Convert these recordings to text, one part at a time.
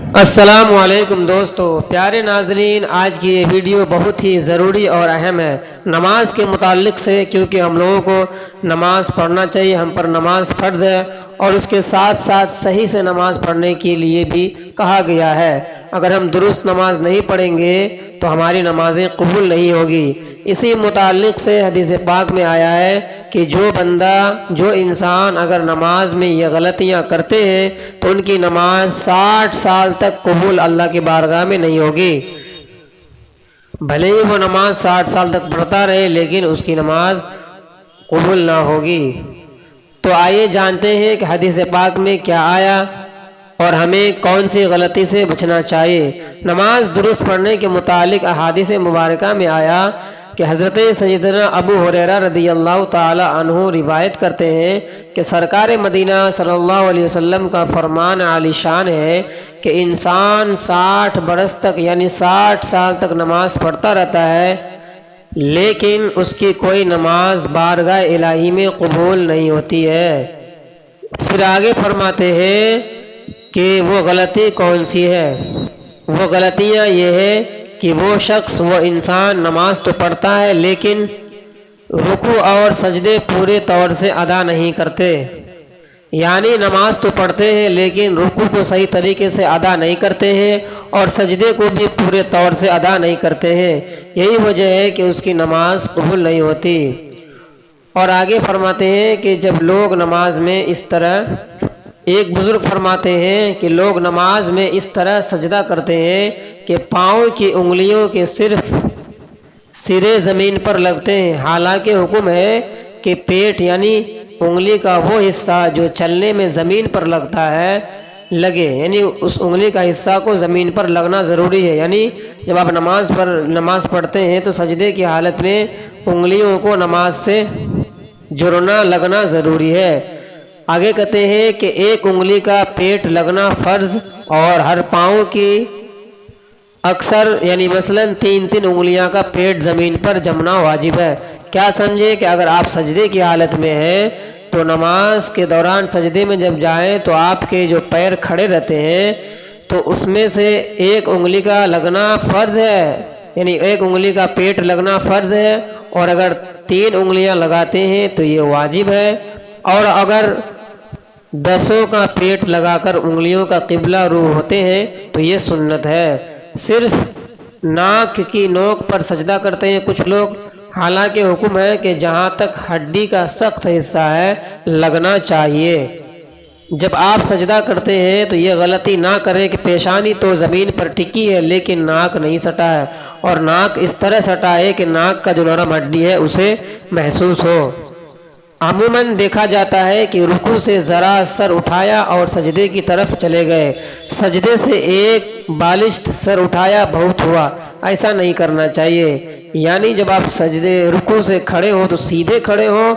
السلام علیکم دوستو، پیارے ناظرین، آج کی یہ ویڈیو بہت ہی ضروری اور اہم ہے نماز کے متعلق سے، کیونکہ ہم لوگوں کو نماز پڑھنا چاہیے، ہم پر نماز فرض ہے اور اس کے ساتھ ساتھ صحیح سے نماز پڑھنے کے لیے بھی کہا گیا ہے۔ اگر ہم درست نماز نہیں پڑھیں گے تو ہماری نمازیں قبول نہیں ہوگی۔ اسی متعلق سے حدیث پاک میں آیا ہے کہ جو انسان اگر نماز میں یہ غلطیاں کرتے ہیں تو ان کی نماز 60 سال تک قبول اللہ کی بارگاہ میں نہیں ہوگی۔ بھلے ہی وہ نماز 60 سال تک پڑھتا رہے لیکن اس کی نماز قبول نہ ہوگی۔ تو آئیے جانتے ہیں کہ حدیث پاک میں کیا آیا اور ہمیں کون سی غلطی سے بچنا چاہیے۔ نماز درست پڑھنے کے متعلق احادیث مبارکہ میں آیا کہ حضرت سیدنا ابو ہریرہ رضی اللہ تعالی عنہ روایت کرتے ہیں کہ سرکار مدینہ صلی اللہ علیہ وسلم کا فرمان عالی شان ہے کہ انسان 60 برس تک یعنی 60 سال تک نماز پڑھتا رہتا ہے لیکن اس کی کوئی نماز بارگاہ الہی میں قبول نہیں ہوتی ہے۔ پھر آگے فرماتے ہیں کہ وہ غلطی کون سی ہے۔ وہ غلطیاں یہ ہے کہ وہ شخص، وہ انسان نماز تو پڑھتا ہے لیکن رکوع اور سجدے پورے طور سے ادا نہیں کرتے، یعنی نماز تو پڑھتے ہیں لیکن رکوع کو صحیح طریقے سے ادا نہیں کرتے ہیں اور سجدے کو بھی پورے طور سے ادا نہیں کرتے ہیں۔ یہی وجہ ہے کہ اس کی نماز قبول نہیں ہوتی۔ اور آگے فرماتے ہیں کہ جب لوگ نماز میں اس طرح، ایک بزرگ فرماتے ہیں کہ لوگ نماز میں اس طرح سجدہ کرتے ہیں کہ پاؤں کی انگلیوں کے صرف سرے زمین پر لگتے ہیں، حالانکہ حکم ہے کہ پیٹ یعنی انگلی کا وہ حصہ جو چلنے میں زمین پر لگتا ہے لگے، یعنی اس انگلی کا حصہ کو زمین پر لگنا ضروری ہے۔ یعنی جب آپ نماز پڑھتے ہیں تو سجدے کی حالت میں انگلیوں کو نماز سے جڑنا لگنا ضروری ہے۔ آگے کہتے ہیں کہ ایک انگلی کا پیٹ لگنا فرض اور ہر پاؤں کی اکثر یعنی مثلاً 3 انگلیاں کا پیٹ زمین پر جمنا واجب ہے۔ کیا سمجھے کہ اگر آپ سجدے کی حالت میں ہیں تو نماز کے دوران سجدے میں جب جائیں تو آپ کے جو پیر کھڑے رہتے ہیں تو اس میں سے ایک انگلی کا لگنا فرض ہے، یعنی ایک انگلی کا پیٹ لگنا فرض ہے، اور اگر 3 انگلیاں لگاتے ہیں تو یہ واجب ہے، اور اگر 10 کا پیٹ لگا کر انگلیوں کا قبلہ رو ہوتے ہیں تو یہ سنت ہے۔ صرف ناک کی نوک پر سجدہ کرتے ہیں کچھ لوگ، حالانکہ حکم ہے کہ جہاں تک ہڈی کا سخت حصہ ہے لگنا چاہیے۔ جب آپ سجدہ کرتے ہیں تو یہ غلطی نہ کریں کہ پیشانی تو زمین پر ٹکی ہے لیکن ناک نہیں سٹا ہے، اور ناک اس طرح سٹا ہے کہ ناک کا جو نرم ہڈی ہے اسے محسوس ہو۔ عموماً دیکھا جاتا ہے کہ رکوع سے ذرا سر اٹھایا اور سجدے کی طرف چلے گئے، سجدے سے ایک بالشت سر اٹھایا بہت ہوا، ایسا نہیں کرنا چاہیے۔ یعنی جب آپ رکوع سے کھڑے ہو تو سیدھے کھڑے ہو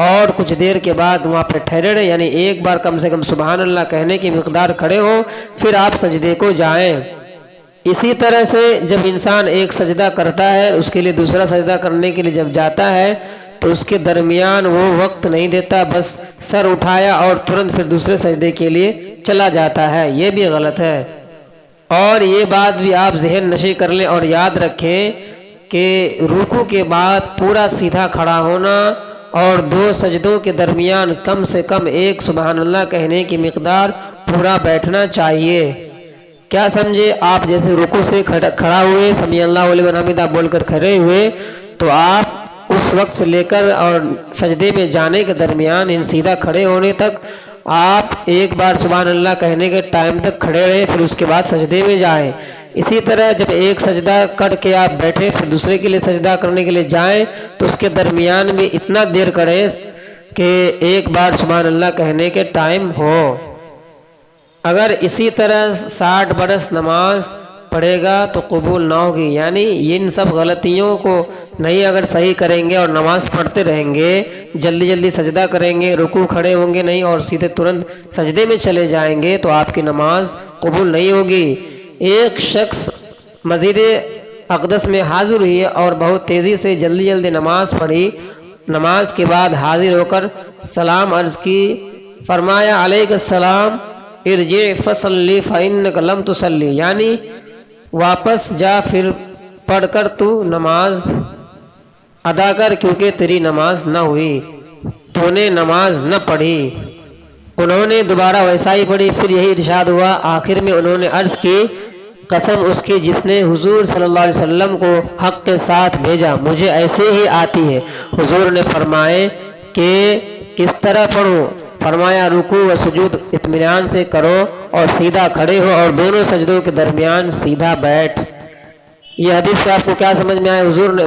اور کچھ دیر کے بعد وہاں پہ ٹھہرے رہے، یعنی ایک بار کم سے کم سبحان اللہ کہنے کی مقدار کھڑے ہو، پھر آپ سجدے کو جائیں۔ اسی طرح سے جب انسان ایک سجدہ کرتا ہے اس کے لیے دوسرا سجدہ کرنے کے لیے جب جاتا ہے تو اس کے درمیان وہ وقت نہیں دیتا، بس سر اٹھایا اور ترنت پھر دوسرے سجدے کے لیے چلا جاتا ہے، یہ بھی غلط ہے۔ اور یہ بات بھی آپ ذہن نشی کر لیں اور یاد رکھیں کہ رکوع کے بعد پورا سیدھا کھڑا ہونا اور 2 سجدوں کے درمیان کم سے کم ایک سبحان اللہ کہنے کی مقدار پورا بیٹھنا چاہیے۔ کیا سمجھے، آپ جیسے رکوع سے کھڑا ہوئے سمیع اللہ لمن حمدہ بول کر کھڑے ہوئے تو آپ اس وقت سے لے کر اور سجدے میں جانے کے درمیان ان سیدھا کھڑے ہونے تک آپ ایک بار سبحان اللہ کہنے کے ٹائم تک کھڑے رہے، پھر اس کے بعد سجدے میں جائیں۔ اسی طرح جب ایک سجدہ کر کے آپ بیٹھے پھر دوسرے کے لیے سجدہ کرنے کے لیے جائیں تو اس کے درمیان میں اتنا دیر کریں کہ ایک بار سبحان اللہ کہنے کے ٹائم ہو۔ اگر اسی طرح 60 برس نماز پڑھے گا تو قبول نہ ہوگی، یعنی ان سب غلطیوں کو نہیں اگر صحیح کریں گے اور نماز پڑھتے رہیں گے، جلدی سجدہ کریں گے، رکوع کھڑے ہوں گے نہیں اور سیدھے ترنت سجدے میں چلے جائیں گے تو آپ کی نماز قبول نہیں ہوگی۔ ایک شخص مسجد اقدس میں حاضر ہوئی اور بہت تیزی سے جلدی نماز پڑھی، نماز کے بعد حاضر ہو کر سلام عرض کی، فرمایا علیک السلام، ارجع فصلی فإنک لم تصلی، یعنی واپس جا پھر پڑھ کر تو نماز ادا کر کیونکہ تیری نماز نہ ہوئی، تو نے نماز نہ پڑھی۔ انہوں نے دوبارہ ویسا ہی پڑھی، پھر یہی ارشاد ہوا۔ آخر میں انہوں نے عرض کی قسم اس کی جس نے حضور صلی اللہ علیہ وسلم کو حق کے ساتھ بھیجا، مجھے ایسے ہی آتی ہے۔ حضور نے فرمائے کہ کس طرح پڑھوں؟ فرمایا رکوع و سجود اطمینان سے کرو اور سیدھا کھڑے ہو اور دونوں سجدوں کے درمیان سیدھا بیٹھ۔ یہ حدیث سے آپ کو کیا سمجھ میں آئے؟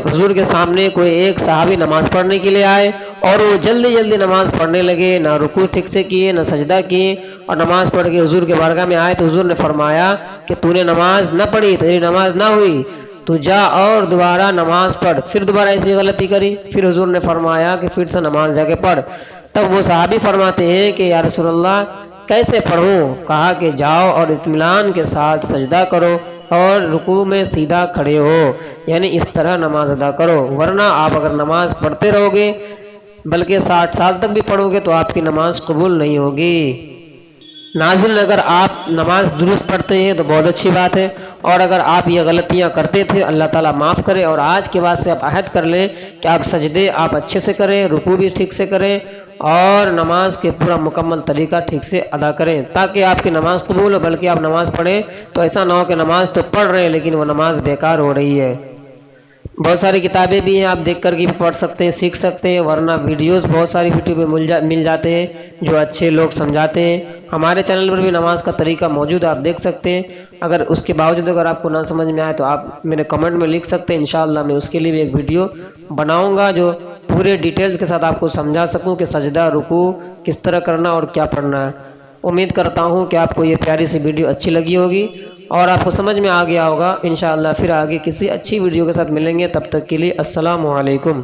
حضور کے سامنے کوئی ایک صحابی نماز پڑھنے کے لیے آئے اور وہ جلدی جلدی نماز پڑھنے لگے، نہ رکوع ٹھیک سے کیے نہ سجدہ کیے، اور نماز پڑھ کے حضور کے بارگاہ میں آئے تو حضور نے فرمایا کہ تو نے نماز نہ پڑھی، تیری نماز نہ ہوئی، تو جا اور دوبارہ نماز پڑھ۔ پھر دوبارہ ایسی غلطی کری، پھر حضور نے فرمایا کہ پھر سے نماز جا کے پڑھ۔ تب وہ صحابی فرماتے ہیں کہ یا رسول اللہ کیسے پڑھوں؟ کہا کہ جاؤ اور اطمینان کے ساتھ سجدہ کرو اور رکوع میں سیدھا کھڑے ہو، یعنی اس طرح نماز ادا کرو، ورنہ آپ اگر نماز پڑھتے رہو گے بلکہ 60 سال تک بھی پڑھو گے تو آپ کی نماز قبول نہیں ہوگی۔ ناظرین، اگر آپ نماز درست پڑھتے ہیں تو بہت اچھی بات ہے، اور اگر آپ یہ غلطیاں کرتے تھے اللہ تعالیٰ معاف کرے، اور آج کے بعد سے آپ عہد کر لیں کہ آپ سجدے آپ اچھے سے کریں، رکوع بھی ٹھیک سے کریں اور نماز کے پورا مکمل طریقہ ٹھیک سے ادا کریں تاکہ آپ کی نماز قبول ہو، بلکہ آپ نماز پڑھیں تو ایسا نہ ہو کہ نماز تو پڑھ رہے ہیں لیکن وہ نماز بیکار ہو رہی ہے۔ بہت ساری کتابیں بھی ہیں، آپ دیکھ کر کے بھی پڑھ سکتے ہیں، سیکھ سکتے ہیں، ورنہ ویڈیوز بہت ساری یوٹیوب پہ مل جاتے ہیں جو اچھے لوگ سمجھاتے ہیں۔ ہمارے چینل پر بھی نماز کا طریقہ موجود ہے، آپ دیکھ سکتے ہیں۔ اگر اس کے باوجود اگر آپ کو نہ سمجھ میں آئے تو آپ میرے کمنٹ میں لکھ سکتے ہیں، انشاءاللہ میں اس کے لیے بھی ایک ویڈیو بناؤں گا جو پورے ڈیٹیلز کے ساتھ آپ کو سمجھا سکوں کہ سجدہ رکوع کس طرح کرنا اور کیا پڑھنا ہے۔ امید کرتا ہوں کہ آپ کو یہ پیاری سی ویڈیو اچھی لگی ہوگی اور آپ کو سمجھ میں آ گیا ہوگا۔ انشاءاللہ پھر آگے کسی اچھی ویڈیو کے ساتھ ملیں گے، تب تک کے لیے السلام علیکم۔